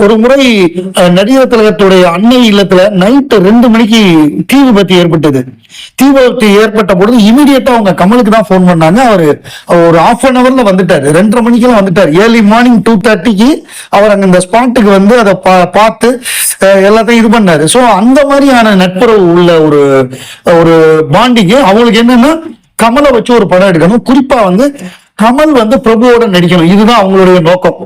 ஒரு முறை நடிகர் திலகத்துடைய அன்னை இல்லத்துல நைட்டு 2 மணிக்கு தீ விபத்து ஏற்பட்டது. தீ விபத்து ஏற்பட்ட பொழுது இமீடியட்டா அவங்க கமலுக்கு தான் போன் பண்ணாங்க. அவரு ஒரு ½ வந்துட்டாரு, 2:30 மணிக்கெல்லாம் வந்துட்டாரு. ஏர்லி மார்னிங் 2:30க்கு அவர் அங்க இந்த ஸ்பாட்டுக்கு வந்து அதை பார்த்து எல்லாத்தையும் இது பண்ணாரு. சோ அந்த மாதிரியான நட்புறவு உள்ள ஒரு ஒரு பாண்டிங்கு அவங்களுக்கு என்னன்னா, கமலை வச்சு ஒரு படம் எடுக்கணும், குறிப்பா வந்து கமல் வந்து பிரபுவோட நடிக்கணும், இதுதான் அவங்களுடைய நோக்கம்.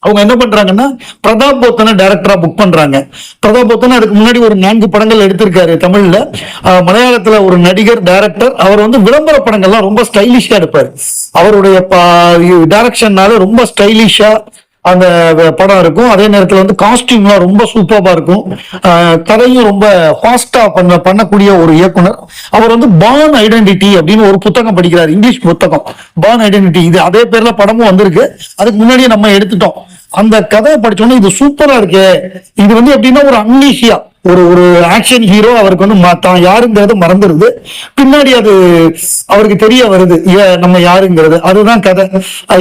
அவங்க என்ன பண்றாங்கன்னா, பிரதாப் போத்தனை டைரக்டரா புக் பண்றாங்க. பிரதாப் போத்தனை அதுக்கு முன்னாடி ஒரு 4 படங்கள் எடுத்திருக்காரு தமிழ்ல. மலையாளத்துல ஒரு நடிகர் டைரக்டர். அவர் வந்து விளம்பர படங்கள்லாம் ரொம்ப ஸ்டைலிஷா எடுப்பாரு. அவருடைய டைரக்ஷன்னால ரொம்ப ஸ்டைலிஷா அந்த படம் இருக்கும். அதே நேரத்துல வந்து காஸ்டியூம்லாம் ரொம்ப சூப்பரா இருக்கும். கதையும் ரொம்ப ஃபாஸ்டா பண்ணக்கூடிய ஒரு இயக்குனர். அவர் வந்து பார்ன் ஐடென்டிட்டி அப்படின்னு ஒரு புத்தகம் படிக்கிறார், இங்கிலீஷ் புத்தகம், பார்ன் ஐடென்டிட்டி. இது அதே பேர்ல படமும் வந்திருக்கு, அதுக்கு முன்னாடியே நம்ம எடுத்துட்டோம். அந்த கதையை படிச்சோன்னா இது சூப்பரா இருக்கு. இது வந்து எப்படின்னா ஒரு அம்னீஷியா, ஒரு ஒரு ஆக்ஷன் ஹீரோ, அவருக்கு வந்து தான் யாருங்கிறது மறந்துருது, பின்னாடி அது அவருக்கு தெரிய வருது நம்ம யாருங்கிறது. அதுதான் கதை.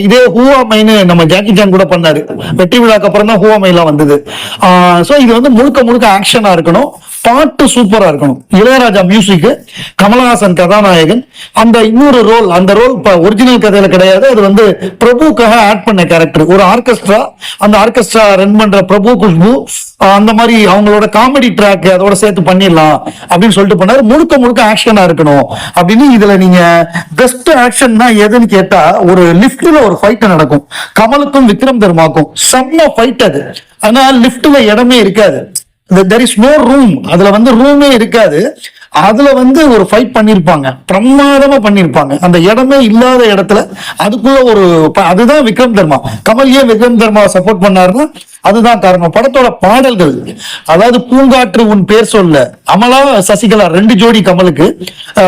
இதே ஹூவாமைன்னு நம்ம ஜாக்கி சான் கூட பண்ணாரு, வெற்றி விழாக்கு அப்புறம் தான் ஹூவாமைலாம் வந்தது. சோ இது வந்து முழுக்க முழுக்க ஆக்ஷனா இருக்கணும், பாட்டு சூப்பரா இருக்கணும். இளையராஜா மியூசிக், கமலஹாசன் கதாநாயகன். அந்த இன்னொரு ரோல், அந்த ரோல் ஒரிஜினல் கதையில கிடையாது, அது வந்து பிரபுக்காக ஆட் பண்ண கேரக்டர். ஒரு ஆர்கெஸ்ட்ரா, அந்த ஆர்கெஸ்ட்ரா ரன் பண்ற பிரபு, குஷ்பு, அந்த மாதிரி அவங்களோட காமெடி ட்ராக் அதோட சேர்த்து பண்ணிடலாம் அப்படின்னு சொல்லிட்டு பண்ணாரு. முழுக்க முழுக்க ஆக்ஷனா இருக்கணும் அப்படின்னு. இதுல நீங்க பெஸ்ட் ஆக்ஷன்னா எதுன்னு கேட்டா, ஒரு லிப்ட்ல ஒரு ஃபைட் நடக்கும், கமலுக்கும் விக்ரம் தர்மாக்கும் செம்ம ஃபைட் அது. ஆனா லிப்ட்ல இடமே இருக்காது, there is no room, அதுல வந்து ரூமே இருக்காது. அதுல வந்து ஒரு ஃபைட் பண்ணிருப்பாங்க, பிரமாதமா பண்ணிருப்பாங்க. அந்த இடமே இல்லாத இடத்துல அதுக்குள்ள ஒரு அதுதான் விக்ரம் தர்மா. கமல் ஏன் விக்ரம் தர்மா சப்போர்ட் பண்ணாருன்னா அதுதான் காரணம். படத்தோட பாடல்கள், அதாவது பூங்காற்று உன் பேர் சொல்ல, அமலா சசிகலா 2 ஜோடி கமலுக்கு,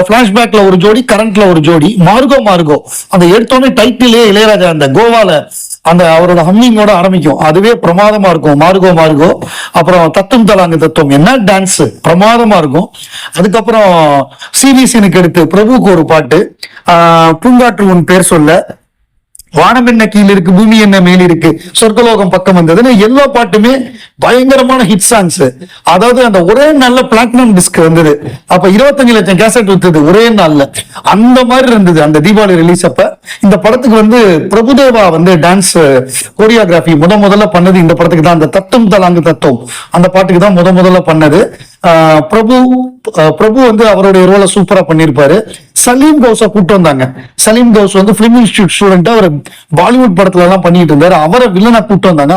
பிளாஷ்பேக்ல ஒரு ஜோடி, கரண்ட்ல ஒரு ஜோடி, மார்கோ மார்கோ. அந்த எடுத்தோடனே டைட்டிலே இளையராஜா அந்த கோவால அந்த அவரோட ஹம்மிங்கோட ஆரம்பிக்கும், அதுவே பிரமாதமா இருக்கும். மார்கோ மார்கோ. அப்புறம் தத்தும் தலாங்கு தத்துவம், என்ன டான்ஸ், பிரமாதமா இருக்கும். அதுக்கப்புறம் சிபிசினுக்கு எடுத்து பிரபுக்கு ஒரு பாட்டு, பூங்காற்று உன் பேர் சொல்ல, வானம் என்ன கீழ் இருக்கு, பூமி என்ன மேல் இருக்கு, சொர்க்கலோகம் பக்கம் வந்ததுன்னு எல்லா பாட்டுமே பயங்கரமான ஹிட் சாங்ஸ். அதாவது அந்த ஒரே நாள்ல பிளாட்டினம் டிஸ்க் வந்தது. அப்ப 25 லட்சம் கேசட் வித்தது ஒரே நாள்ல. அந்த மாதிரி இருந்தது அந்த தீபாவளி ரிலீஸ் அப்ப. இந்த படத்துக்கு வந்து பிரபுதேவா வந்து டான்ஸ் கோரியோகிராஃபி முதல்ல பண்ணது இந்த படத்துக்கு தான். அந்த தத்தும் தலாங்கு தத்துவம் அந்த பாட்டுக்கு தான் முதல்ல பண்ணது. பிரபு வந்து அவருடைய ரோலை சூப்பரா பண்ணிருப்பாரு. சலீம் கௌஸை கூட்டு வந்தாங்க. சலீம் கௌஸ் வந்து பிலிம் இன்ஸ்டிடியூட் ஸ்டூடெண்ட், அவர் பாலிவுட் படத்துல எல்லாம் பண்ணிட்டு இருந்தாரு. அவரை வில்லனா கூட்டு வந்தாங்க.